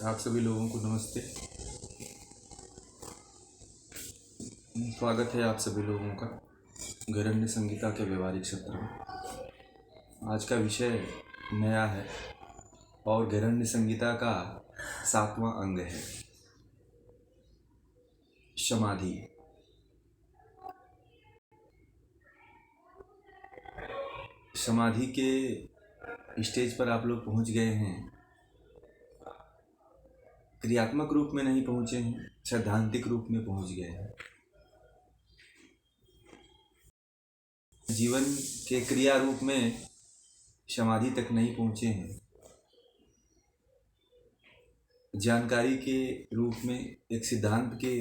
आप सभी लोगों को नमस्ते। स्वागत है आप सभी लोगों का घरण्य संगीता के व्यवहारिक सत्र में। आज का विषय नया है और घरण्य संगीता का 7वां अंग है समाधि। समाधि के स्टेज पर आप लोग पहुंच गए हैं। क्रियात्मक रूप में नहीं पहुंचे हैं, सैद्धांतिक रूप में पहुंच गए हैं। जीवन के क्रिया रूप में समाधि तक नहीं पहुंचे हैं। जानकारी के रूप में, एक सिद्धांत के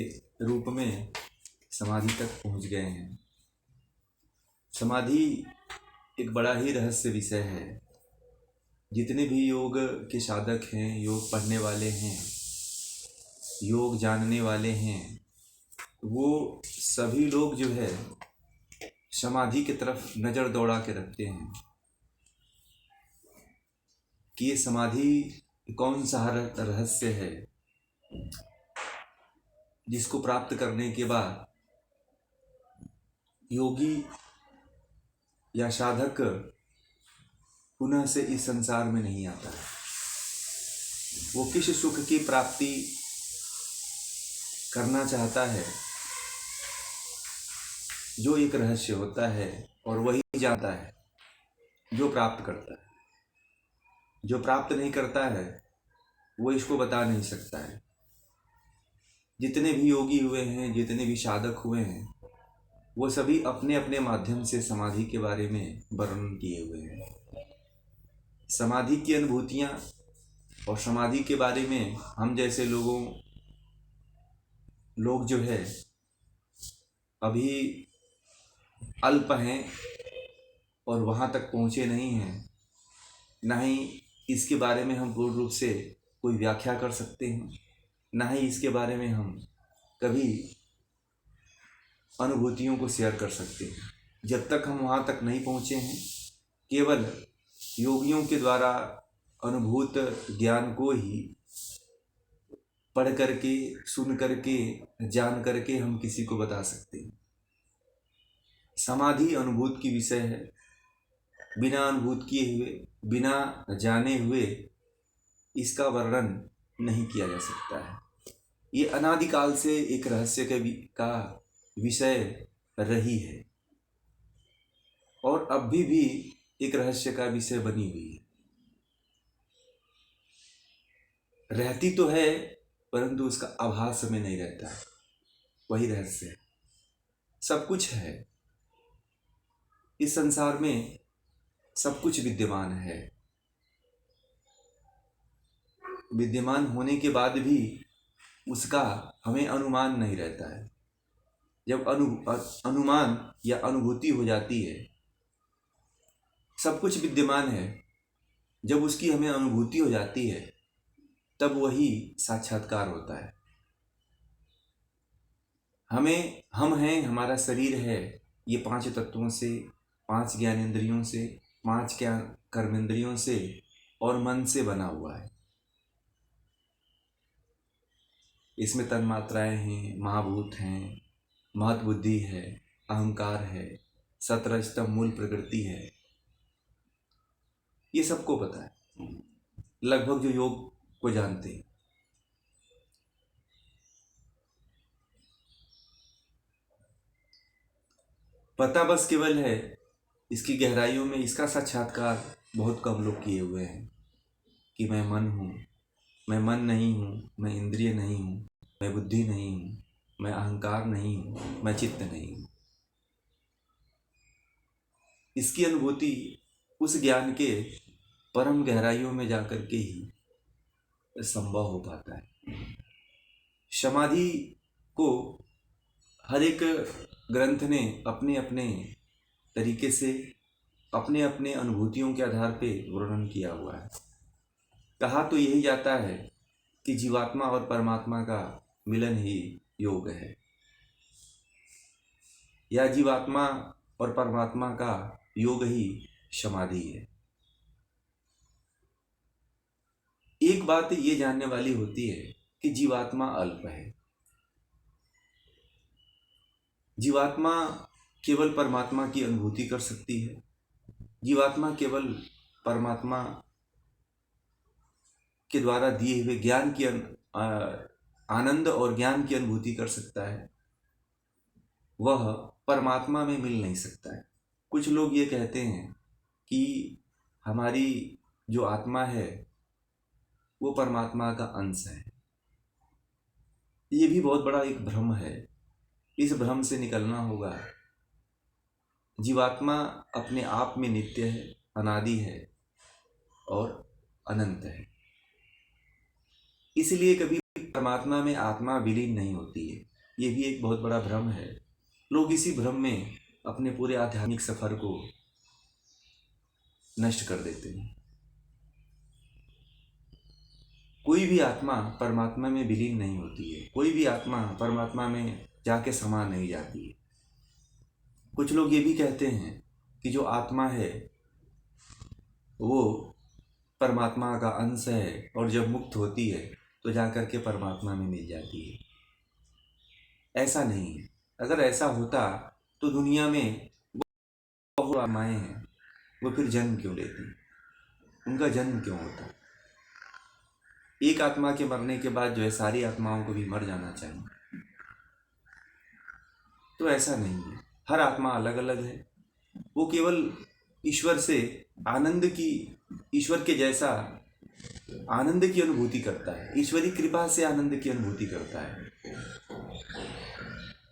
रूप में समाधि तक पहुंच गए हैं। समाधि एक बड़ा ही रहस्य विषय है। जितने भी योग के साधक हैं, योग पढ़ने वाले हैं, योग जानने वाले हैं, वो सभी लोग जो है समाधि की तरफ नज़र दौड़ा के रखते हैं कि ये समाधि कौन सा रहस्य है जिसको प्राप्त करने के बाद योगी या साधक पुनः से इस संसार में नहीं आता है। वो किस सुख की प्राप्ति करना चाहता है, जो एक रहस्य होता है, और वही जानता है जो प्राप्त करता है। जो प्राप्त नहीं करता है वो इसको बता नहीं सकता है। जितने भी योगी हुए हैं, जितने भी साधक हुए हैं, वो सभी अपने अपने माध्यम से समाधि के बारे में वर्णन किए हुए हैं। समाधि की अनुभूतियाँ और समाधि के बारे में हम जैसे लोग जो है अभी अल्प हैं और वहाँ तक पहुँचे नहीं हैं। ना ही इसके बारे में हम पूर्ण रूप से कोई व्याख्या कर सकते हैं, ना ही इसके बारे में हम कभी अनुभूतियों को शेयर कर सकते हैं। जब तक हम वहाँ तक नहीं पहुँचे हैं, केवल योगियों के द्वारा अनुभूत ज्ञान को ही पढ़ करके, सुन करके, जान करके हम किसी को बता सकते हैं। समाधि अनुभूत की विषय है। बिना अनुभूत किए हुए, बिना जाने हुए इसका वर्णन नहीं किया जा सकता है। ये अनादिकाल से एक रहस्य का विषय रही है और अब भी एक रहस्य का विषय बनी हुई है। रहती तो है परंतु उसका आभास में नहीं रहता है, वही रहस्य है। सब कुछ है इस संसार में, सब कुछ विद्यमान है। विद्यमान होने के बाद भी उसका हमें अनुमान नहीं रहता है। जब अनुमान या अनुभूति हो जाती है, सब कुछ विद्यमान है, जब उसकी हमें अनुभूति हो जाती है तब वही साक्षात्कार होता है। हम हैं, हमारा शरीर है, ये 5 तत्वों से, 5 ज्ञानेंद्रियों से, 5 कर्मेंद्रियों से और मन से बना हुआ है। इसमें तन्मात्राएं हैं, महाभूत हैं, महत बुद्धि है, अहंकार है, 17 स्तंभ मूल प्रकृति है। ये सबको पता है, लगभग जो योग को जानते हैं। पता बस केवल है, इसकी गहराइयों में इसका साक्षात्कार बहुत कम लोग किए हुए हैं कि मैं मन हूँ, मैं मन नहीं हूँ, मैं इंद्रिय नहीं हूँ, मैं बुद्धि नहीं हूँ, मैं अहंकार नहीं हूँ, मैं चित्त नहीं हूँ। इसकी अनुभूति उस ज्ञान के परम गहराइयों में जाकर के ही संभव हो पाता है। समाधि को हर एक ग्रंथ ने अपने अपने तरीके से, अपने अपने अनुभूतियों के आधार पे वर्णन किया हुआ है। कहा तो यही जाता है कि जीवात्मा और परमात्मा का मिलन ही योग है, या जीवात्मा और परमात्मा का योग ही समाधि है। एक बात ये जानने वाली होती है कि जीवात्मा अल्प है। जीवात्मा केवल परमात्मा की अनुभूति कर सकती है। जीवात्मा केवल परमात्मा के द्वारा दिए हुए ज्ञान की आनंद और ज्ञान की अनुभूति कर सकता है। वह परमात्मा में मिल नहीं सकता है। कुछ लोग ये कहते हैं कि हमारी जो आत्मा है वो परमात्मा का अंश है। ये भी बहुत बड़ा एक भ्रम है। इस भ्रम से निकलना होगा। जीवात्मा अपने आप में नित्य है, अनादि है और अनंत है। इसलिए कभी परमात्मा में आत्मा विलीन नहीं होती है। ये भी एक बहुत बड़ा भ्रम है। लोग इसी भ्रम में अपने पूरे आध्यात्मिक सफर को नष्ट कर देते हैं। कोई भी आत्मा परमात्मा में विलीन नहीं होती है। कोई भी आत्मा परमात्मा में जाके समा नहीं जाती है। कुछ लोग ये भी कहते हैं कि जो आत्मा है वो परमात्मा का अंश है और जब मुक्त होती है तो जाकर के परमात्मा में मिल जाती है। ऐसा नहीं है। अगर ऐसा होता तो दुनिया में बहुत आत्माएं हैं, वो फिर जन्म क्यों लेती? उनका जन्म क्यों होता? एक आत्मा के मरने के बाद जो है सारी आत्माओं को भी मर जाना चाहिए। तो ऐसा नहीं है। हर आत्मा अलग अलग है। वो केवल ईश्वर से आनंद की, ईश्वर के जैसा आनंद की अनुभूति करता है। ईश्वरी कृपा से आनंद की अनुभूति करता है।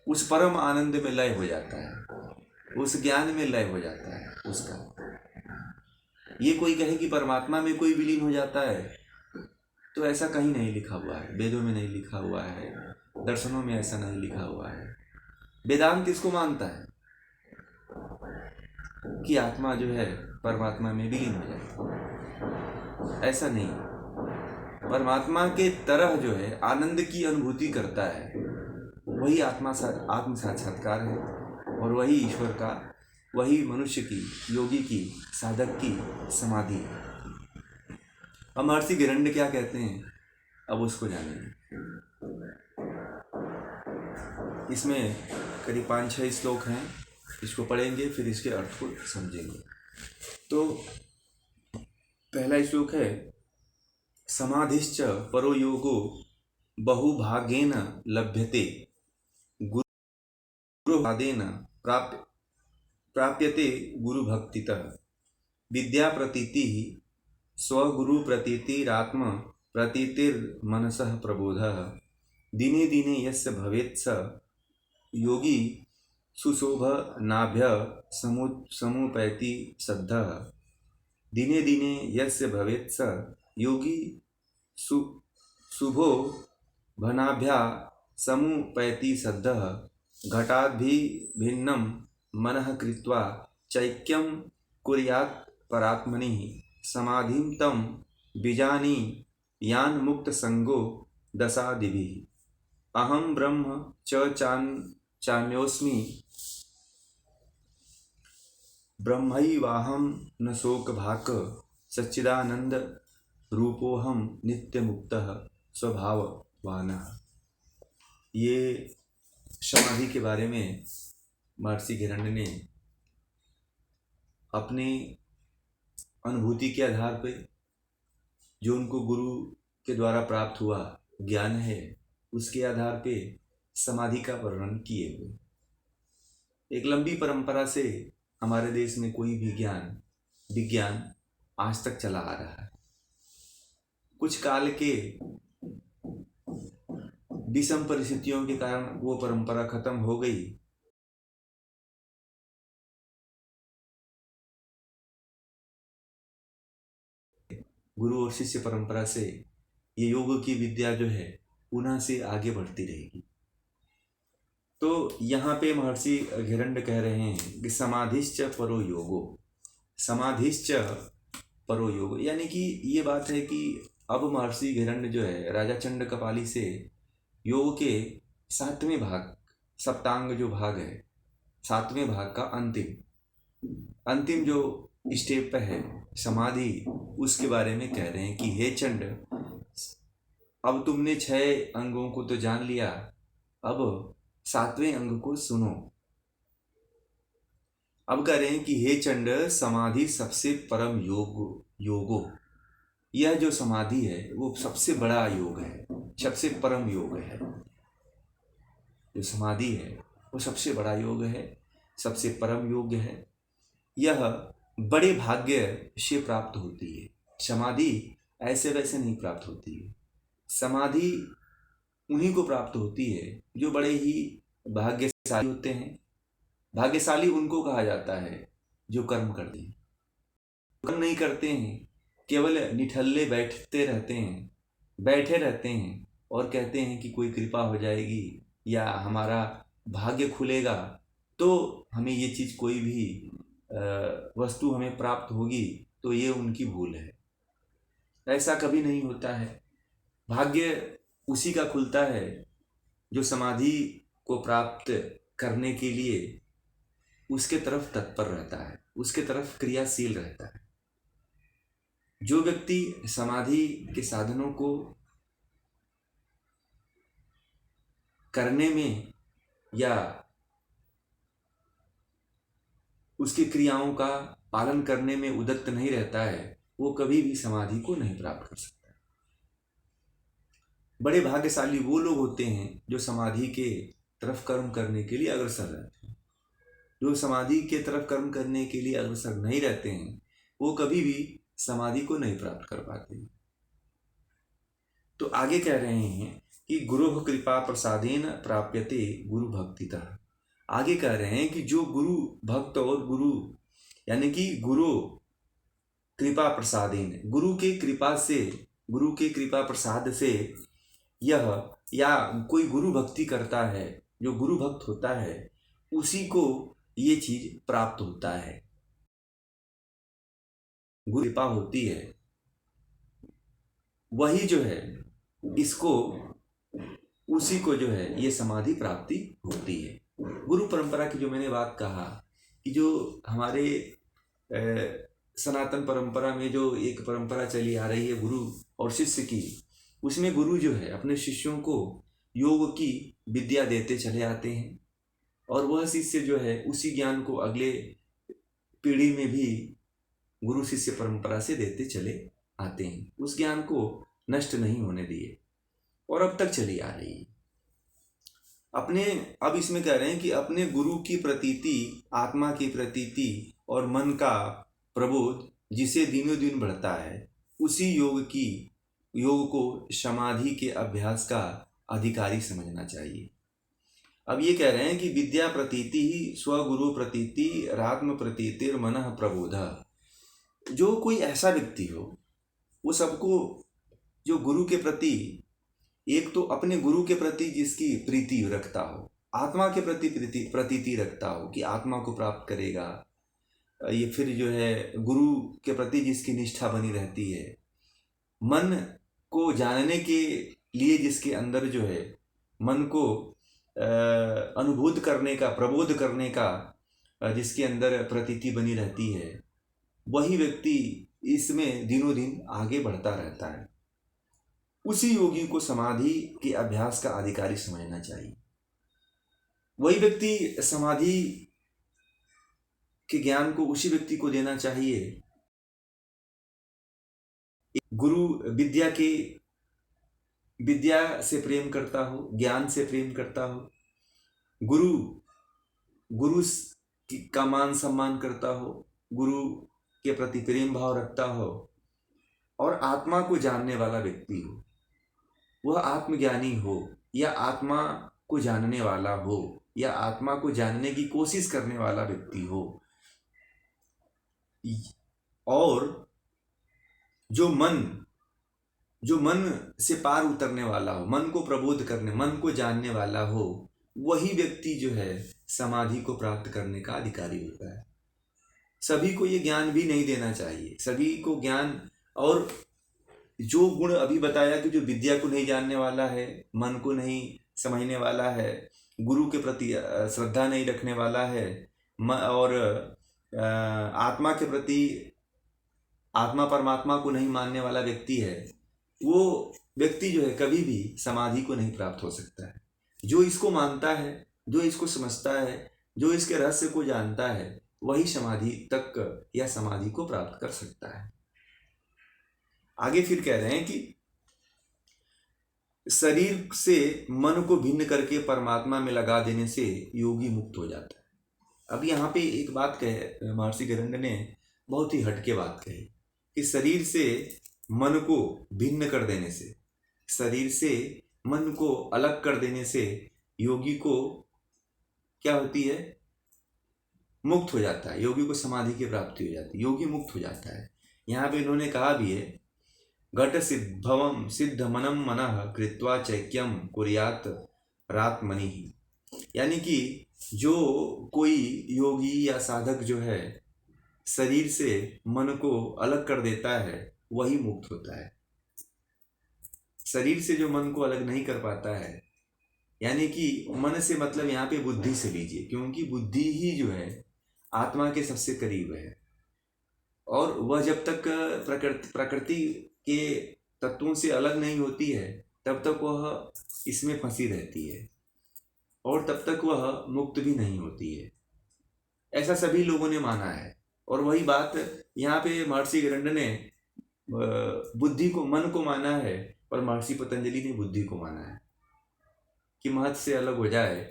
उस परम आनंद में लय हो जाता है। उस ज्ञान में लय हो जाता है उसका। ये कोई कहे कि परमात्मा में कोई विलीन हो जाता है तो ऐसा कहीं नहीं लिखा हुआ है। वेदों में नहीं लिखा हुआ है, दर्शनों में ऐसा नहीं लिखा हुआ है। वेदांत इसको मानता है कि आत्मा जो है परमात्मा में विलीन हो जाती है। ऐसा नहीं। परमात्मा के तरह जो है आनंद की अनुभूति करता है वही आत्म साक्षात्कार है और वही ईश्वर का, वही मनुष्य की, योगी की, साधक की समाधि है। अब महर्षि गिरंड क्या कहते हैं अब उसको जानेंगे। इसमें करीब 5-6 श्लोक हैं। इसको पढ़ेंगे फिर इसके अर्थ को समझेंगे। तो पहला श्लोक है, समाधिश्च परो योगो बहुभागेन लभ्यते गुरुभादेन प्राप्यते गुरुभक्तितः विद्या प्रतीति स्वगुरु प्रतीतिरात्म प्रतीतिर्मनसः प्रबोधः दिने दिने यस्य भवेत् स योगी सुशोभनाभ्य समुपैति सद्धः दिने दिने यस्य भवेत् स योगी शुभो भनाभ्या समुपैति सद्धः घटाद्भि भिन्नं मनः कृत्वा चैक्यं कुर्यात् परात्मनि समाधिं तं बीजानि यान् मुक्त संगो दशादिभिः अहं ब्रह्म चान्योस्मि ब्रह्मैवाहं न शोकभाक् सच्चिदानंद रूपोहम नित्य मुक्तः स्वभाववानः। ये समाधि के बारे में महर्षि गिरंड ने अपनी अनुभूति के आधार पे जो उनको गुरु के द्वारा प्राप्त हुआ ज्ञान है उसके आधार पे समाधि का वर्णन किए हुए। एक लंबी परंपरा से हमारे देश में कोई भी विज्ञान आज तक चला आ रहा है। कुछ काल के विषम परिस्थितियों के कारण वो परंपरा खत्म हो गई। गुरु और शिष्य परंपरा से ये योग की विद्या जो है पुनः से आगे बढ़ती रहेगी। तो यहाँ पे महर्षि गिरंड कह रहे हैं कि समाधिश्च परो योगो, समाधिश्च परो योगो, यानी कि ये बात है कि अब महर्षि गिरंड जो है राजा चंड कपाली से योग के 7वें भाग, सप्तांग जो भाग है, 7वें भाग का अंतिम जो स्टेप पे है समाधि, उसके बारे में कह रहे हैं कि हे चंड, अब तुमने 6 अंगों को तो जान लिया, अब 7वें अंग को सुनो। अब कह रहे हैं कि हे चंड, समाधि सबसे परम योगो, यह जो समाधि है वो सबसे बड़ा योग है, सबसे परम योग है। जो समाधि है वो सबसे बड़ा योग है, सबसे परम योग है। यह बड़े भाग्य से प्राप्त होती है। समाधि ऐसे वैसे नहीं प्राप्त होती है। समाधि उन्हीं को प्राप्त होती है जो बड़े ही भाग्यशाली होते हैं। भाग्यशाली उनको कहा जाता है जो कर्म करते हैं। कर्म नहीं करते हैं, केवल निठल्ले बैठते रहते हैं, बैठे रहते हैं और कहते हैं कि कोई कृपा हो जाएगी या हमारा भाग्य खुलेगा तो हमें ये चीज़, कोई भी वस्तु हमें प्राप्त होगी, तो ये उनकी भूल है। ऐसा कभी नहीं होता है। भाग्य उसी का खुलता है जो समाधि को प्राप्त करने के लिए उसके तरफ तत्पर रहता है, उसके तरफ क्रियाशील रहता है। जो व्यक्ति समाधि के साधनों को करने में या उसकी क्रियाओं का पालन करने में उद्यत नहीं रहता है, वो कभी भी समाधि को नहीं प्राप्त कर सकता। बड़े भाग्यशाली वो लोग होते हैं जो समाधि के तरफ कर्म करने के लिए अग्रसर रहते हैं। जो समाधि के तरफ कर्म करने के लिए अग्रसर नहीं रहते हैं, वो कभी भी समाधि को नहीं प्राप्त कर पाते। तो आगे कह रहे हैं कि गुरु कृपा प्रसादेन प्राप्यते गुरु भक्तितः। आगे कह रहे हैं कि जो गुरु भक्त और गुरु यानी कि गुरु कृपा प्रसादेन, गुरु के कृपा से, गुरु के कृपा प्रसाद से यह, या कोई गुरु भक्ति करता है, जो गुरु भक्त होता है उसी को ये चीज प्राप्त होता है। गुरु कृपा होती है, वही जो है इसको, उसी को जो है ये समाधि प्राप्ति होती है। गुरु परंपरा की जो मैंने बात कहा कि जो हमारे सनातन परंपरा में जो एक परंपरा चली आ रही है गुरु और शिष्य की, उसमें गुरु जो है अपने शिष्यों को योग की विद्या देते चले आते हैं और वह शिष्य जो है उसी ज्ञान को अगले पीढ़ी में भी गुरु शिष्य परंपरा से देते चले आते हैं। उस ज्ञान को नष्ट नहीं होने दिए और अब तक चली आ रही है। अब इसमें कह रहे हैं कि अपने गुरु की प्रतीति, आत्मा की प्रतीति और मन का प्रबोध जिसे दिनों दिन बढ़ता है, उसी योग को समाधि के अभ्यास का अधिकारी समझना चाहिए। अब ये कह रहे हैं कि विद्या प्रतीति ही स्वगुरु प्रतीति रात्म प्रतीतिर मनः प्रबोध। जो कोई ऐसा व्यक्ति हो, वो सबको जो गुरु के प्रति, एक तो अपने गुरु के प्रति जिसकी प्रीति रखता हो, आत्मा के प्रति प्रतीति रखता हो कि आत्मा को प्राप्त करेगा, ये फिर जो है गुरु के प्रति जिसकी निष्ठा बनी रहती है, मन को जानने के लिए जिसके अंदर जो है मन को अनुभूत करने का, प्रबोध करने का जिसके अंदर प्रतीति बनी रहती है, वही व्यक्ति इसमें दिनों दिन आगे बढ़ता रहता है। उसी योगी को समाधि के अभ्यास का अधिकारी समझना चाहिए। वही व्यक्ति समाधि के ज्ञान को उसी व्यक्ति को देना चाहिए गुरु विद्या से प्रेम करता हो, ज्ञान से प्रेम करता हो, गुरु का मान सम्मान करता हो, गुरु के प्रति प्रेम भाव रखता हो और आत्मा को जानने वाला व्यक्ति हो। वह आत्मज्ञानी हो या आत्मा को जानने वाला हो या आत्मा को जानने की कोशिश करने वाला व्यक्ति हो, और जो मन से पार उतरने वाला हो, मन को प्रबोध करने, मन को जानने वाला हो, वही व्यक्ति जो है समाधि को प्राप्त करने का अधिकारी होता है। सभी को ये ज्ञान भी नहीं देना चाहिए। सभी को ज्ञान, और जो गुण अभी बताया कि जो विद्या को नहीं जानने वाला है, मन को नहीं समझने वाला है, गुरु के प्रति श्रद्धा नहीं रखने वाला है और आत्मा के प्रति, आत्मा परमात्मा को नहीं मानने वाला व्यक्ति है, वो व्यक्ति जो है कभी भी समाधि को नहीं प्राप्त हो सकता है। जो इसको मानता है, जो इसको समझता है, जो इसके रहस्य को जानता है, वही समाधि तक या समाधि को प्राप्त कर सकता है। आगे फिर कह रहे हैं कि शरीर से मन को भिन्न करके परमात्मा में लगा देने से योगी मुक्त हो जाता है। अब यहाँ पे एक बात कहे महर्षि गरंड ने, बहुत ही हटके बात कही कि शरीर से मन को भिन्न कर देने से, शरीर से मन को अलग कर देने से योगी को क्या होती है? मुक्त हो जाता है। योगी को समाधि की प्राप्ति हो जाती है, योगी मुक्त हो जाता है। यहाँ पे इन्होंने कहा भी है, घट सिद्धवम सिद्ध मनम मनः कृत्वा चैक्यम कुर्यात रात्मनि। यानी कि जो कोई योगी या साधक जो है शरीर से मन को अलग कर देता है, वही मुक्त होता है। शरीर से जो मन को अलग नहीं कर पाता है, यानी कि मन से मतलब यहाँ पे बुद्धि से लीजिए, क्योंकि बुद्धि ही जो है आत्मा के सबसे करीब है, और वह जब तक प्रकृति के तत्वों से अलग नहीं होती है तब तक वह इसमें फंसी रहती है, और तब तक वह मुक्त भी नहीं होती है। ऐसा सभी लोगों ने माना है। और वही बात यहाँ पे महर्षि गरंड ने बुद्धि को, मन को माना है, और महर्षि पतंजलि ने बुद्धि को माना है कि महत से अलग हो जाए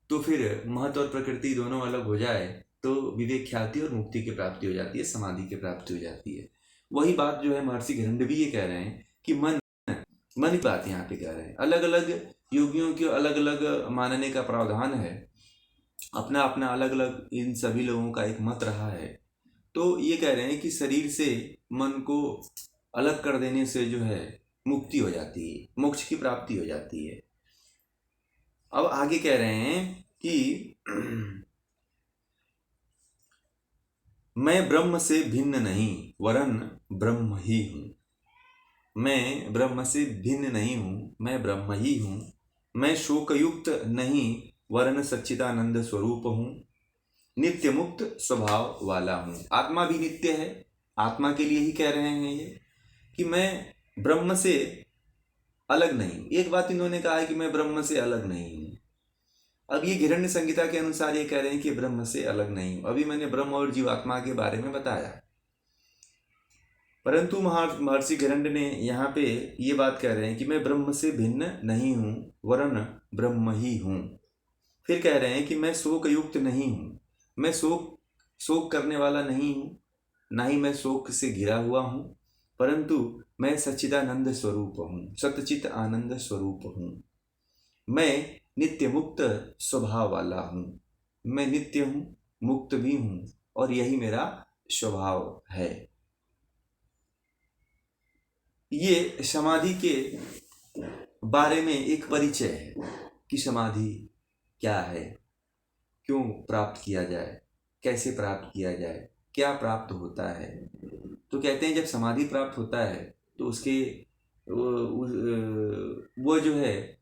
तो फिर महत और प्रकृति दोनों अलग हो जाए तो विवेक ख्याति और मुक्ति की प्राप्ति हो जाती है, समाधि की प्राप्ति हो जाती है। वही बात जो है महर्षि गरंड भी ये कह रहे हैं कि मन की बात यहाँ पे कह रहे हैं। अलग अलग योगियों के अलग अलग मानने का प्रावधान है, अपना अपना अलग अलग इन सभी लोगों का एक मत रहा है। तो ये कह रहे हैं कि शरीर से मन को अलग कर देने से जो है मुक्ति हो जाती है, मोक्ष की प्राप्ति हो जाती है। अब आगे कह रहे हैं कि मैं ब्रह्म से भिन्न नहीं वरन ब्रह्म ही हूँ। मैं ब्रह्म से भिन्न नहीं हूँ, मैं ब्रह्म ही हूँ। मैं शोकयुक्त नहीं वरन सच्चिदानंद स्वरूप हूँ। नित्य मुक्त स्वभाव वाला हूँ। आत्मा भी नित्य है, आत्मा के लिए ही कह रहे हैं ये कि मैं ब्रह्म से अलग नहीं। एक बात इन्होंने कहा है कि मैं ब्रह्म से अलग नहीं हूँ। अब ये हिरण्य संहिता के अनुसार ये कह रहे हैं कि ब्रह्म से अलग नहीं हूँ। अभी मैंने ब्रह्म और जीवात्मा के बारे में बताया, परंतु महर्षि गरंड ने यहाँ पे ये बात कह रहे हैं कि मैं ब्रह्म से भिन्न नहीं हूँ वरन ब्रह्म ही हूँ। फिर कह रहे हैं कि मैं शोक युक्त नहीं हूँ, मैं शोक करने वाला नहीं हूँ, ना ही मैं शोक से घिरा हुआ हूँ, परंतु मैं सच्चिदानंद स्वरूप हूँ, सतचित आनंद स्वरूप हूँ। मैं नित्य मुक्त स्वभाव वाला हूँ। मैं नित्य हूँ, मुक्त भी हूँ, और यही मेरा स्वभाव है। ये समाधि के बारे में एक परिचय है कि समाधि क्या है, क्यों प्राप्त किया जाए, कैसे प्राप्त किया जाए, क्या प्राप्त होता है। तो कहते हैं जब समाधि प्राप्त होता है तो उसके वो जो है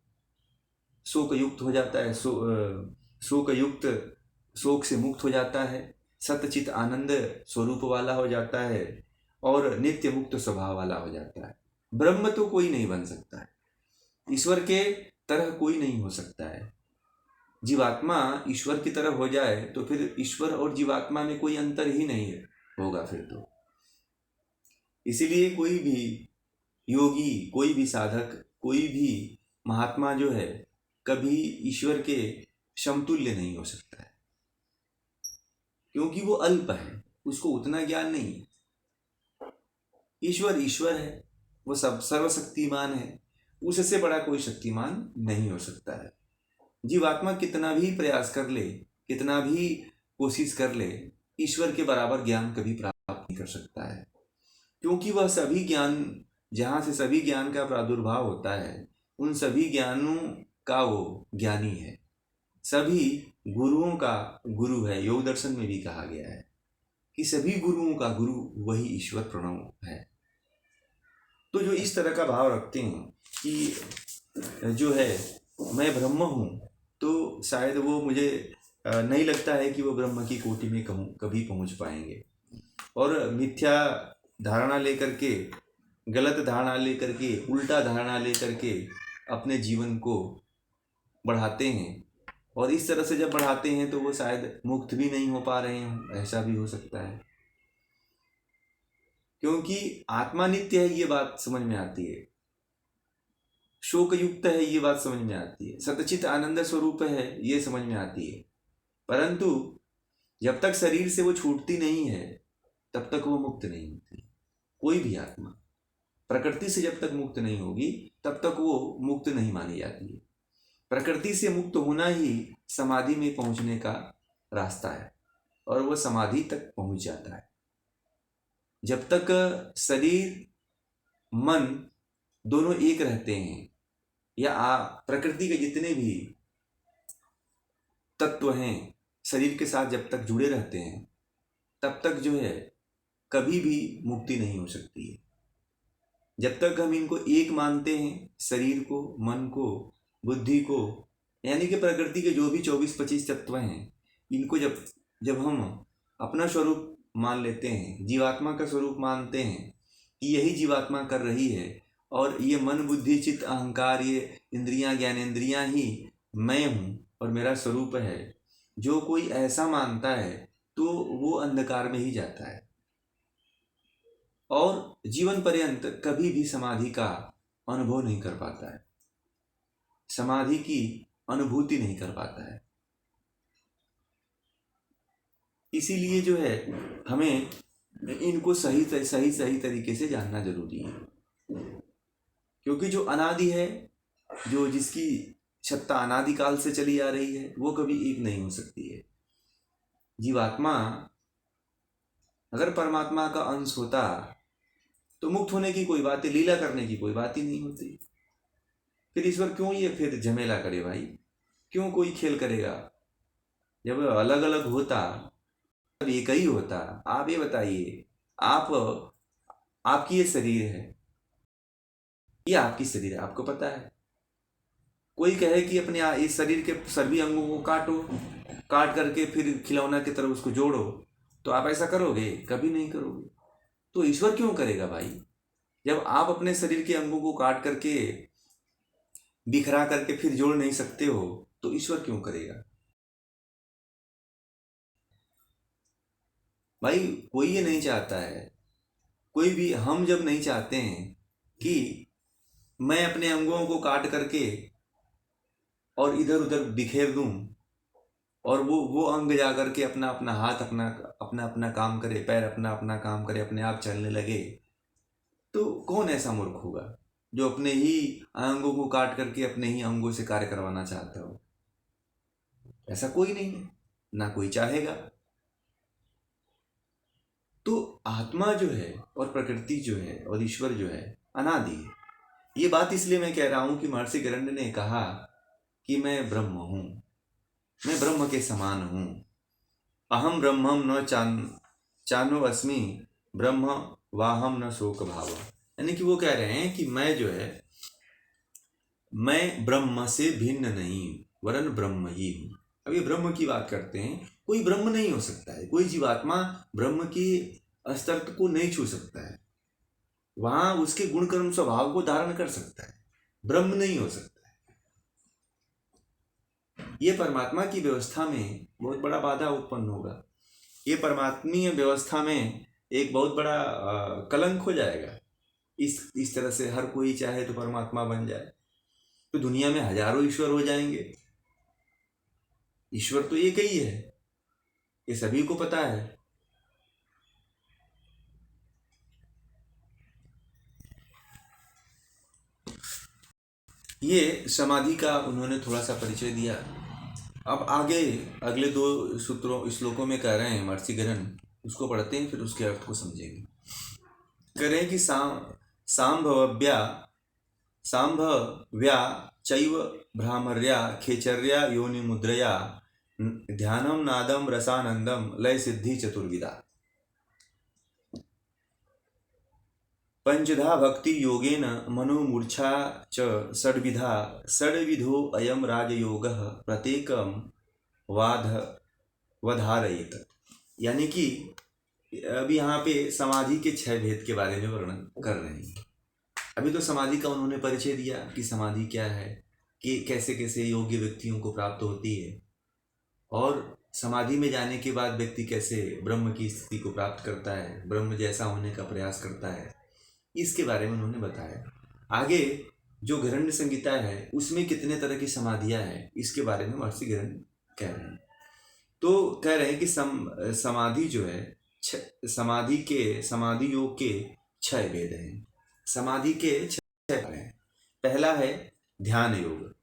शोक युक्त हो जाता है, शोक युक्त, शोक से मुक्त हो जाता है, सतचित आनंद स्वरूप वाला हो जाता है, और नित्य मुक्त स्वभाव वाला हो जाता है। ब्रह्म तो कोई नहीं बन सकता है, ईश्वर के तरह कोई नहीं हो सकता है। जीवात्मा ईश्वर की तरह हो जाए तो फिर ईश्वर और जीवात्मा में कोई अंतर ही नहीं होगा फिर तो। इसीलिए कोई भी योगी, कोई भी साधक, कोई भी महात्मा जो है कभी ईश्वर के समतुल्य नहीं हो सकता है, क्योंकि वो अल्प है, उसको उतना ज्ञान नहीं है। ईश्वर ईश्वर है, वो सब सर्वशक्तिमान है, उससे बड़ा कोई शक्तिमान नहीं हो सकता है। जीवात्मा कितना भी प्रयास कर ले, कितना भी कोशिश कर ले, ईश्वर के बराबर ज्ञान कभी प्राप्त नहीं कर सकता है, क्योंकि वह सभी ज्ञान, जहाँ से सभी ज्ञान का प्रादुर्भाव होता है, उन सभी ज्ञानों का वो ज्ञानी है, सभी गुरुओं का गुरु है। योग दर्शन में भी कहा गया है कि सभी गुरुओं का गुरु वही ईश्वर प्रणव है। तो जो इस तरह का भाव रखते हैं कि जो है मैं ब्रह्म हूँ, तो शायद वो मुझे नहीं लगता है कि वो ब्रह्म की कोटि में कभी पहुंच पाएंगे। और मिथ्या धारणा लेकर के, गलत धारणा लेकर के, उल्टा धारणा लेकर के अपने जीवन को बढ़ाते हैं, और इस तरह से जब बढ़ाते हैं तो वो शायद मुक्त भी नहीं हो पा रहे हों, ऐसा भी हो सकता है। क्योंकि आत्मा नित्य है ये बात समझ में आती है, शोक युक्त है ये बात समझ में आती है, सतचित आनंद स्वरूप है ये समझ में आती है, परंतु जब तक शरीर से वो छूटती नहीं है तब तक वो मुक्त नहीं होती। कोई भी आत्मा प्रकृति से जब तक मुक्त नहीं होगी तब तक वो मुक्त नहीं मानी जाती है। प्रकृति से मुक्त होना ही समाधि में पहुंचने का रास्ता है, और वो समाधि तक पहुंच जाता है। जब तक शरीर मन दोनों एक रहते हैं, या प्रकृति के जितने भी तत्व हैं शरीर के साथ जब तक जुड़े रहते हैं, तब तक जो है कभी भी मुक्ति नहीं हो सकती है। जब तक हम इनको एक मानते हैं, शरीर को, मन को, बुद्धि को, यानी कि प्रकृति के जो भी 24-25 तत्व हैं, इनको जब जब हम अपना स्वरूप मान लेते हैं, जीवात्मा का स्वरूप मानते हैं कि यही जीवात्मा कर रही है, और ये मन, बुद्धि, चित्त, अहंकार, ये इंद्रियां, ज्ञानेंद्रियां ही मैं हूँ और मेरा स्वरूप है, जो कोई ऐसा मानता है तो वो अंधकार में ही जाता है, और जीवन पर्यंत कभी भी समाधि का अनुभव नहीं कर पाता है, समाधि की अनुभूति नहीं कर पाता है। इसीलिए जो है हमें इनको सही तरीके से जानना जरूरी है, क्योंकि जो अनादि है, जो जिसकी सत्ता अनादिकाल से चली आ रही है, वो कभी एक नहीं हो सकती है। जीवात्मा अगर परमात्मा का अंश होता तो मुक्त होने की कोई बात, लीला करने की कोई बात ही नहीं होती। फिर ईश्वर क्यों ये फिर झमेला करे भाई, क्यों कोई खेल करेगा? जब अलग अलग होता तब एक ही होता। आप ये बताइए, आपकी ये शरीर है, ये आपकी शरीर है, आपको पता है। कोई कहे कि अपने इस शरीर के सभी अंगों को काटो, काट करके फिर खिलौना की तरह उसको जोड़ो, तो आप ऐसा करोगे? कभी नहीं करोगे। तो ईश्वर क्यों करेगा भाई? जब आप अपने शरीर के अंगों को काट करके, बिखरा करके फिर जोड़ नहीं सकते हो, तो ईश्वर क्यों करेगा भाई? कोई ये नहीं चाहता है, कोई भी, हम जब नहीं चाहते हैं कि मैं अपने अंगों को काट करके और इधर उधर बिखेर दूं, और वो अंग जा करके अपना अपना हाथ अपना अपना अपना काम करे, पैर अपना अपना काम करे, अपने आप चलने लगे, तो कौन ऐसा मूर्ख होगा जो अपने ही अंगों को काट करके अपने ही अंगों से कार्य करवाना चाहता हो? ऐसा कोई नहीं है, ना कोई चाहेगा। तो आत्मा जो है और प्रकृति जो है और ईश्वर जो है अनादि है। ये बात इसलिए मैं कह रहा हूं कि महर्षि गरण्य ने कहा कि मैं ब्रह्म हूं, मैं ब्रह्म के समान हूं। अहम ब्रह्मम न चानो अस्मि ब्रह्म वाहम न शोक भाव। यानी कि वो कह रहे हैं कि मैं जो है, मैं ब्रह्म से भिन्न नहीं, वरन ब्रह्म ही हूं। अब ये ब्रह्म की बात करते हैं, कोई ब्रह्म नहीं हो सकता है, कोई जीवात्मा ब्रह्म के अस्तित्व को नहीं छू सकता है, वहां उसके गुण कर्म स्वभाव को धारण कर सकता है, ब्रह्म नहीं हो सकता है। ये परमात्मा की व्यवस्था में बहुत बड़ा बाधा उत्पन्न होगा, ये परमात्मीय व्यवस्था में एक बहुत बड़ा कलंक हो जाएगा। इस तरह से हर कोई चाहे तो परमात्मा बन जाए, तो दुनिया में हजारों ईश्वर हो जाएंगे। ईश्वर तो एक ही है, ये सभी को पता है। ये समाधि का उन्होंने थोड़ा सा परिचय दिया। अब आगे अगले 2 श्लोकों में कह रहे हैं महर्षि गरण्य, उसको पढ़ते हैं, फिर उसके अर्थ को समझेंगे। कह रहे हैं कि सांभव्या चैव भ्रामर्या खेचर्या योनि मुद्रया ध्यानम नादम रसानंदम लय सिद्धि चतुर्विदा। पंचधा भक्ति योगेन मनोमूर्छा च षड्विधो अयम राजयोगः प्रत्येकम वाध वधारयेत। यानी कि अभी यहाँ पे समाधि के 6 भेद के बारे में वर्णन कर रहे हैं। अभी तो समाधि का उन्होंने परिचय दिया कि समाधि क्या है, कि कैसे कैसे योग्य व्यक्तियों को प्राप्त होती है, और समाधि में जाने के बाद व्यक्ति कैसे ब्रह्म की स्थिति को प्राप्त करता है, ब्रह्म जैसा होने का प्रयास करता है, इसके बारे में उन्होंने बताया। आगे जो घरण्य संहिता है उसमें कितने तरह की समाधियां हैं, इसके बारे में महर्षि घरण्य कह रहे हैं। तो कह रहे हैं कि समाधि जो है, समाधि योग के 6 भेद हैं। समाधि के 6 हैं। पहला है ध्यान योग,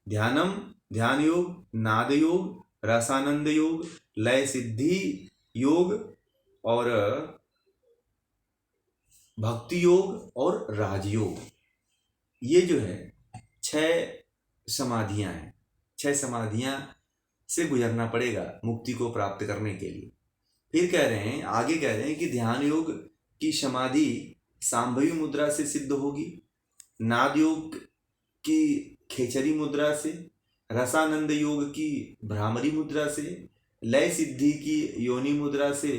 ध्यान योग, नाद योग, रसानंद योग, लय सिद्धि योग, और भक्ति योग और राजयोग। ये जो है 6 समाधियां हैं। 6 समाधियां से गुजरना पड़ेगा मुक्ति को प्राप्त करने के लिए। फिर आगे कह रहे हैं कि ध्यान योग की समाधि सांभवी मुद्रा से सिद्ध होगी, नाद योग की खेचरी मुद्रा से, रसानंद योग की भ्रामरी मुद्रा से, लय सिद्धि की योनि मुद्रा से,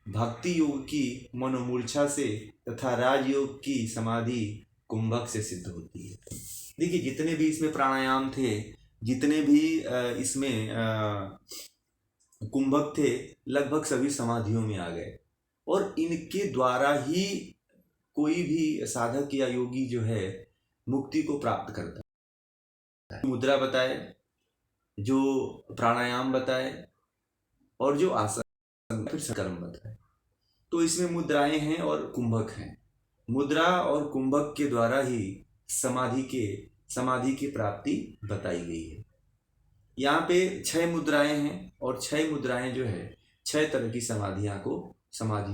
भक्ति योग की मनोमूर्छा से, तथा राजयोग की समाधि कुंभक से सिद्ध होती है। देखिए, जितने भी इसमें प्राणायाम थे, जितने भी इसमें कुंभक थे, लगभग सभी समाधियों में आ गए, और इनके द्वारा ही कोई भी साधक या योगी जो है मुक्ति को प्राप्त करता है। मुद्रा बताए, जो प्राणायाम बताए, और जो आसन फिर कर्म बताए। तो इसमें मुद्राएं हैं और कुंभक हैं। मुद्रा और कुंभक के द्वारा ही समाधि की प्राप्ति बताई गई है। यहाँ पे 6 मुद्राएं हैं, और 6 मुद्राएं जो है 6 तरह की समाधियों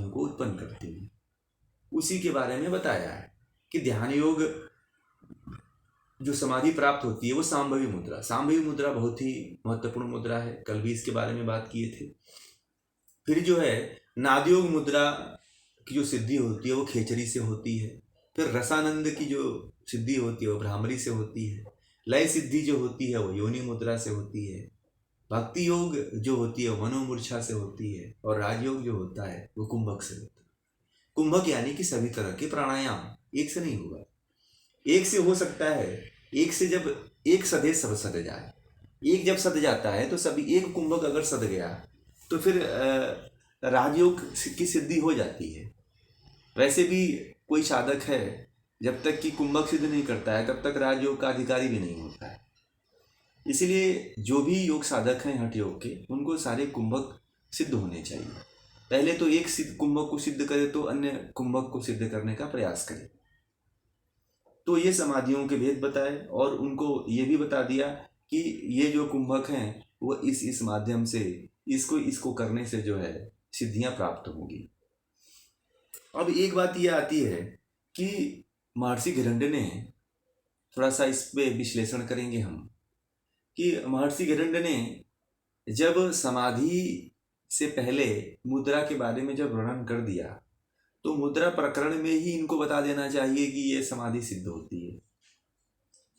को उत्पन्न करती हैं। उसी के बारे में बताया है कि ध्यान योग जो समाधि प्राप्त होती है वो सांभवी मुद्रा बहुत ही महत्वपूर्ण मुद्रा है। कल भी इसके बारे में बात किए थे। फिर जो है नादयोग मुद्रा की जो सिद्धि होती है वो खेचरी से होती है। फिर रसानंद की जो सिद्धि होती है वो भ्रामरी से होती है। लय सिद्धि जो होती है वो योनि मुद्रा से होती है। भक्ति योग जो होती है वो मनोमूर्छा से होती है। और राजयोग जो होता है वो कुंभक से होता है। कुंभक यानी कि सभी तरह के प्राणायाम एक से नहीं होगा। एक से हो सकता है, एक से जब एक सदे सब सद जाए, एक जब सद जाता है तो सभी, एक कुंभक अगर सद गया तो फिर राजयोग की सिद्धि हो जाती है। वैसे भी कोई साधक है, जब तक कि कुंभक सिद्ध नहीं करता है तब तक राजयोग का अधिकारी भी नहीं होता है। इसलिए जो भी योग साधक हैं हठ योग के, उनको सारे कुंभक सिद्ध होने चाहिए। पहले तो एक कुंभक को सिद्ध करे तो अन्य कुंभक को सिद्ध करने का प्रयास करे। तो ये समाधियों के भेद बताए, और उनको ये भी बता दिया कि ये जो कुंभक हैं वो इस माध्यम से इसको करने से जो है सिद्धियां प्राप्त होंगी। अब एक बात ये आती है कि महर्षि घिरण्य ने, थोड़ा सा इस पे विश्लेषण करेंगे हम, कि महर्षि घिरण्य ने जब समाधि से पहले मुद्रा के बारे में जब वर्णन कर दिया तो मुद्रा प्रकरण में ही इनको बता देना चाहिए कि ये समाधि सिद्ध होती है।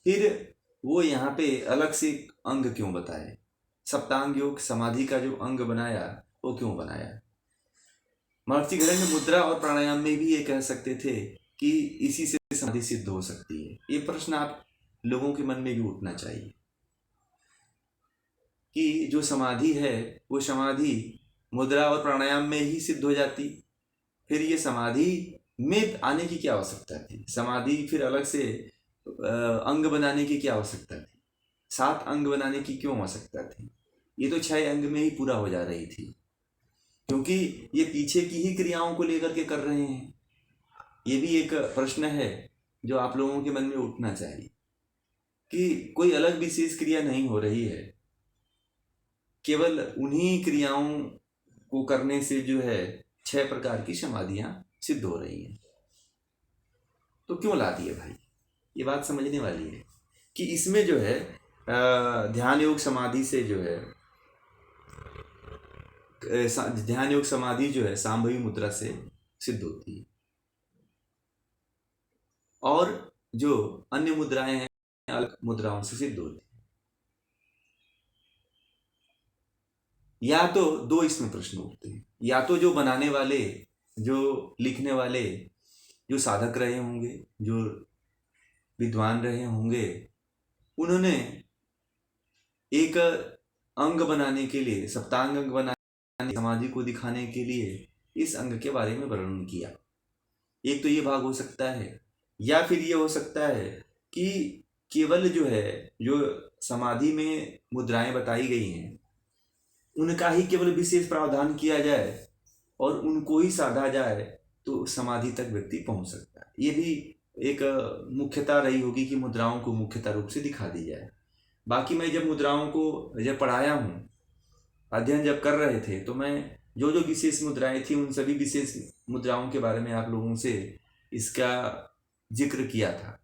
फिर वो यहाँ पे अलग से अंग क्यों बताए? सप्तांग योग समाधि का जो अंग बनाया वो क्यों बनाया? महर्षि घिरण्य मुद्रा और प्राणायाम में भी ये कह सकते थे कि इसी से समाधि सिद्ध हो सकती है। ये प्रश्न आप लोगों के मन में भी उठना चाहिए कि जो समाधि है वो समाधि मुद्रा और प्राणायाम में ही सिद्ध हो जाती, फिर ये समाधि में आने की क्या आवश्यकता थी? समाधि फिर अलग से अंग बनाने की क्या आवश्यकता थी? 7 अंग बनाने की क्यों आवश्यकता थी? ये तो 6 अंग में ही पूरा हो जा रही थी, क्योंकि ये पीछे की ही क्रियाओं को लेकर के कर रहे हैं। ये भी एक प्रश्न है जो आप लोगों के मन में उठना चाहिए कि कोई अलग विशेष क्रिया नहीं हो रही है, केवल उन्हीं क्रियाओं को करने से जो है 6 प्रकार की समाधियां सिद्ध हो रही हैं। तो क्यों ला दिए भाई? ये बात समझने वाली है कि इसमें जो है ध्यान योग समाधि से जो है ध्यान योग समाधि जो है सांभवी मुद्रा से सिद्ध होती है, और जो अन्य मुद्राएं हैं अलग मुद्राओं से सिद्ध होती है। या तो दो इसमें प्रश्न उठते हैं, या तो जो बनाने वाले, जो लिखने वाले, जो साधक रहे होंगे, जो विद्वान रहे होंगे, उन्होंने एक अंग बनाने के लिए, सप्तांग अंग बनाने, समाधि को दिखाने के लिए इस अंग के बारे में वर्णन किया। एक तो ये भाग हो सकता है, या फिर ये हो सकता है कि केवल जो है, जो समाधि में मुद्राएं बताई गई हैं, उनका ही केवल विशेष प्रावधान किया जाए और उनको ही साधा जाए तो समाधि तक व्यक्ति पहुंच सकता है। ये भी एक मुख्यता रही होगी कि मुद्राओं को मुख्यता रूप से दिखा दी जाए। बाकी मैं जब मुद्राओं को जब पढ़ाया हूँ, अध्ययन जब कर रहे थे, तो मैं जो जो विशेष मुद्राएं थी उन सभी विशेष मुद्राओं के बारे में आप लोगों से इसका जिक्र किया था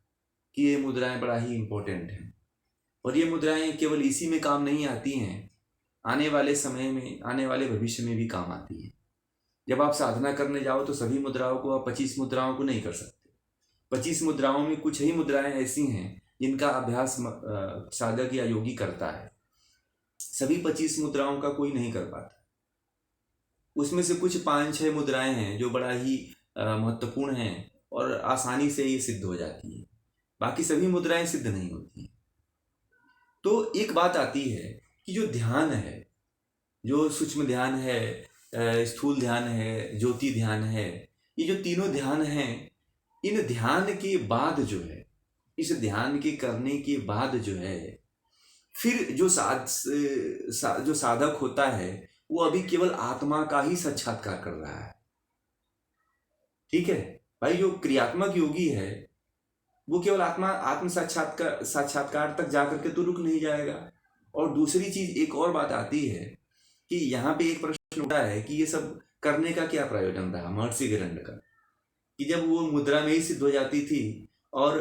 कि ये मुद्राएं बड़ा ही इम्पोर्टेंट हैं। और ये मुद्राएं केवल इसी में काम नहीं आती हैं, आने वाले समय में, आने वाले भविष्य में भी काम आती है। जब आप साधना करने जाओ तो सभी मुद्राओं को, आप 25 मुद्राओं को नहीं कर सकते। 25 मुद्राओं में कुछ ही मुद्राएं ऐसी हैं जिनका अभ्यास साधक या योगी करता है। सभी 25 मुद्राओं का कोई नहीं कर पाता। उसमें से कुछ 5-6 मुद्राएं हैं जो बड़ा ही महत्वपूर्ण हैं और आसानी से ये सिद्ध हो जाती है। बाकी सभी मुद्राएं सिद्ध नहीं होती। तो एक बात आती है कि जो ध्यान है, जो सूक्ष्म ध्यान है, स्थूल ध्यान है, ज्योति ध्यान है, ये जो तीनों ध्यान हैं, इन ध्यान के बाद जो है, इस ध्यान के करने के बाद जो है, फिर जो जो साधक होता है वो अभी केवल आत्मा का ही साक्षात्कार कर रहा है। ठीक है भाई, जो क्रियात्मक योगी है वो केवल आत्म साक्षात्कार तक जाकर के तो रुक नहीं जाएगा। और दूसरी चीज, एक और बात आती है कि यहाँ पे एक प्रश्न उठा है कि ये सब करने का क्या प्रयोजन रहा महर्षि गिरंड का, कि जब वो मुद्रा में ही सिद्ध हो जाती थी और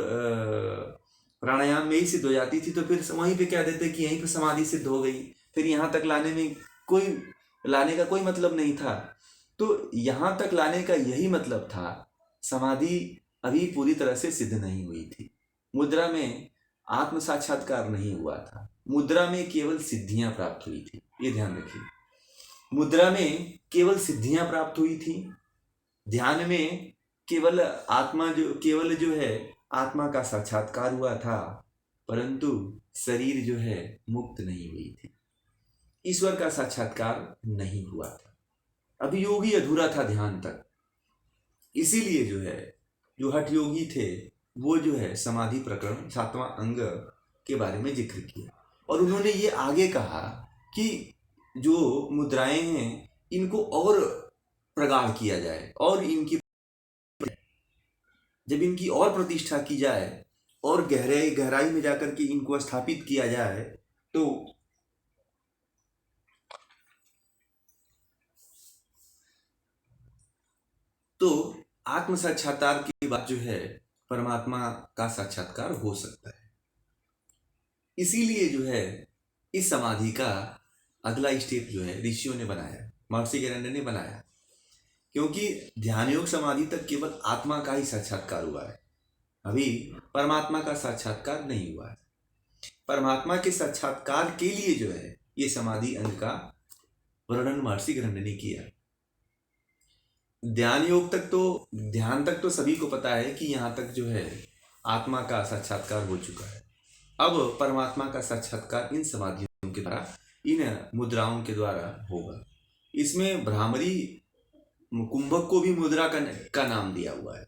प्राणायाम में ही सिद्ध हो जाती थी, तो फिर वहीं पे कह देते कि यहीं पे समाधि सिद्ध हो गई, फिर यहाँ तक लाने का कोई मतलब नहीं था। तो यहाँ तक लाने का यही मतलब था, समाधि अभी पूरी तरह से सिद्ध नहीं हुई थी, मुद्रा में आत्म साक्षात्कार नहीं हुआ था, मुद्रा में केवल सिद्धियां प्राप्त हुई थी। ये ध्यान रखिए, मुद्रा में केवल सिद्धियां प्राप्त हुई थी, ध्यान में केवल जो है आत्मा का साक्षात्कार हुआ था, परंतु शरीर जो है मुक्त नहीं हुई थी, ईश्वर का साक्षात्कार नहीं हुआ था, अभी योगी अधूरा था ध्यान तक। इसीलिए जो है, जो हठ योगी थे वो जो है समाधि प्रकरण 7वां अंग के बारे में जिक्र किया, और उन्होंने ये आगे कहा कि जो मुद्राएं हैं इनको और प्रगाढ़ किया जाए, और जब इनकी और प्रतिष्ठा की जाए और गहराई में जाकर के इनको स्थापित किया जाए, तो आत्म साक्षात्कार की बात जो है परमात्मा का साक्षात्कार हो सकता है। इसीलिए जो है इस समाधि का अगला स्टेप जो है ऋषियों ने बनाया, महर्षि गिरंड ने बनाया, क्योंकि ध्यान योग समाधि तक केवल आत्मा का ही साक्षात्कार हुआ है, अभी परमात्मा का साक्षात्कार नहीं हुआ है। परमात्मा के साक्षात्कार के लिए जो है ये समाधि अंग का वर्णन महर्षि गिरंड ने किया। ध्यान तक तो सभी को पता है कि यहाँ तक जो है आत्मा का साक्षात्कार हो चुका है। अब परमात्मा का साक्षात्कार इन समाधियों के द्वारा, इन मुद्राओं के द्वारा होगा। इसमें भ्रामरी कुंभक को भी मुद्रा का नाम दिया हुआ है,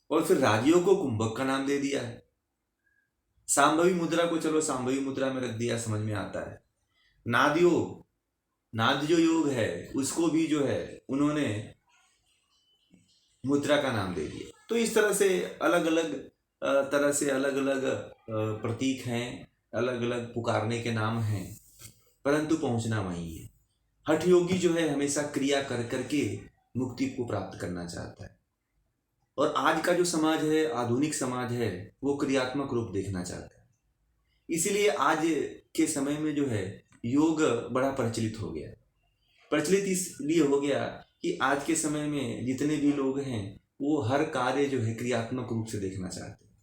और फिर राजियों को कुंभक का नाम दे दिया है। सांभवी मुद्रा को चलो सांभवी मुद्रा में रख दिया, समझ में आता है। नाद जो योग है उसको भी जो है उन्होंने मुद्रा का नाम दे दिया। तो इस तरह से अलग अलग प्रतीक हैं, अलग अलग पुकारने के नाम हैं, परंतु पहुंचना वही है। हठ योगी जो है हमेशा क्रिया कर करके मुक्ति को प्राप्त करना चाहता है, और आज का जो समाज है, आधुनिक समाज है, वो क्रियात्मक रूप देखना चाहता है। इसीलिए आज के समय में जो है योग बड़ा प्रचलित हो गया। प्रचलित इसलिए हो गया कि आज के समय में जितने भी लोग हैं वो हर कार्य जो है क्रियात्मक रूप से देखना चाहते हैं।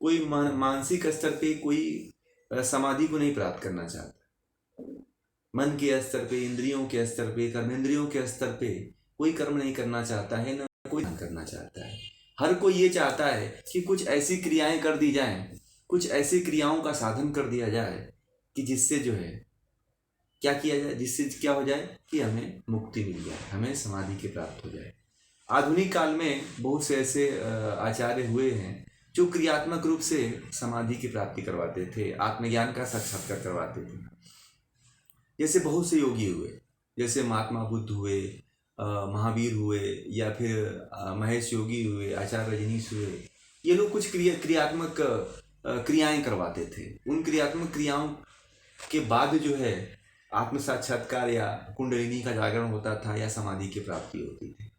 कोई मानसिक स्तर पे कोई समाधि को नहीं प्राप्त करना चाहता, मन के स्तर पे, इंद्रियों के स्तर पे, कर्मेंद्रियों के स्तर पे कोई कर्म नहीं करना चाहता है, न कोई ध्यान करना चाहता है। हर कोई ये चाहता है कि कुछ ऐसी क्रियाएं कर दी जाएं, कुछ ऐसी क्रियाओं का साधन कर दिया जाए कि जिससे जो है क्या किया जाए, जिससे क्या हो जाए कि हमें मुक्ति मिल जाए, हमें समाधि की प्राप्त हो जाए। आधुनिक काल में बहुत से ऐसे आचार्य हुए हैं जो क्रियात्मक रूप से समाधि की प्राप्ति करवाते थे, आत्मज्ञान का साक्षात्कार करवाते थे। जैसे बहुत से योगी हुए, जैसे महात्मा बुद्ध हुए, महावीर हुए, या फिर महेश योगी हुए, आचार्य रजनीश हुए। ये लोग कुछ क्रियात्मक क्रियाएं करवाते थे। उन क्रियात्मक क्रियाओं के बाद जो है आत्म साक्षात्कार या कुंडलिनी का जागरण होता था या समाधि की प्राप्ति होती थी।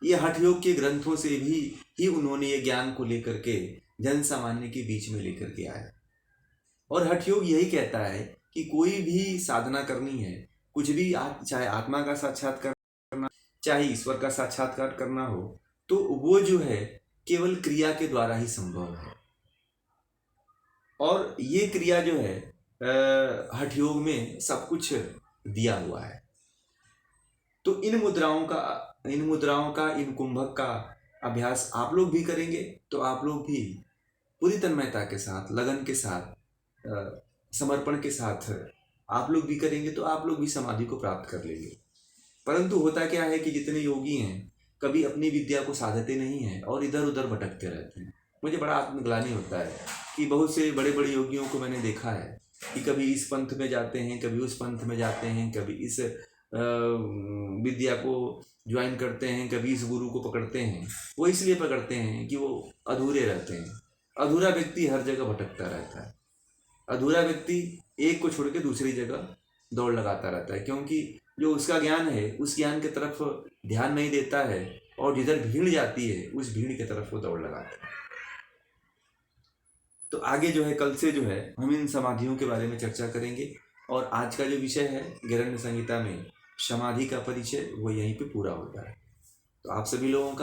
ये हठ योग के ग्रंथों से भी ही उन्होंने ये ज्ञान को लेकर के जन सामान्य के बीच में लेकर के आए। और हठ योग यही कहता है कि कोई भी साधना करनी है, कुछ भी चाहे आत्मा का साक्षात्कार करना, चाहे ईश्वर का साक्षात्कार करना हो, तो वो जो है केवल क्रिया के द्वारा ही संभव है। और ये क्रिया जो है हठ योग में सब कुछ दिया हुआ है। तो इन मुद्राओं का, इन कुंभक का अभ्यास आप लोग भी करेंगे तो आप लोग भी पूरी तन्मयता के साथ, लगन के साथ, समर्पण के साथ आप लोग भी करेंगे तो आप लोग भी समाधि को प्राप्त कर लेंगे। परंतु होता क्या है कि जितने योगी हैं कभी अपनी विद्या को साधते नहीं हैं और इधर उधर भटकते रहते हैं। मुझे बड़ा आत्मग्लानि होता है कि बहुत से बड़े बड़े योगियों को मैंने देखा है कि कभी इस पंथ में जाते हैं, कभी उस पंथ में जाते हैं, कभी इस विद्या को ज्वाइन करते हैं, कभी इस गुरु को पकड़ते हैं। वो इसलिए पकड़ते हैं कि वो अधूरे रहते हैं। अधूरा व्यक्ति हर जगह भटकता रहता है। अधूरा व्यक्ति एक को छोड़ के दूसरी जगह दौड़ लगाता रहता है, क्योंकि जो उसका ज्ञान है उस ज्ञान की तरफ ध्यान नहीं देता है और जिधर भीड़ जाती है उस भीड़ की तरफ वो दौड़ लगाता है। तो आगे जो है कल से जो है हम इन समाधियों के बारे में चर्चा करेंगे। और आज का जो विषय है गैरण्य संहिता में समाधि का परिचय, वो यहीं पे पूरा होता है। तो आप सभी लोगों का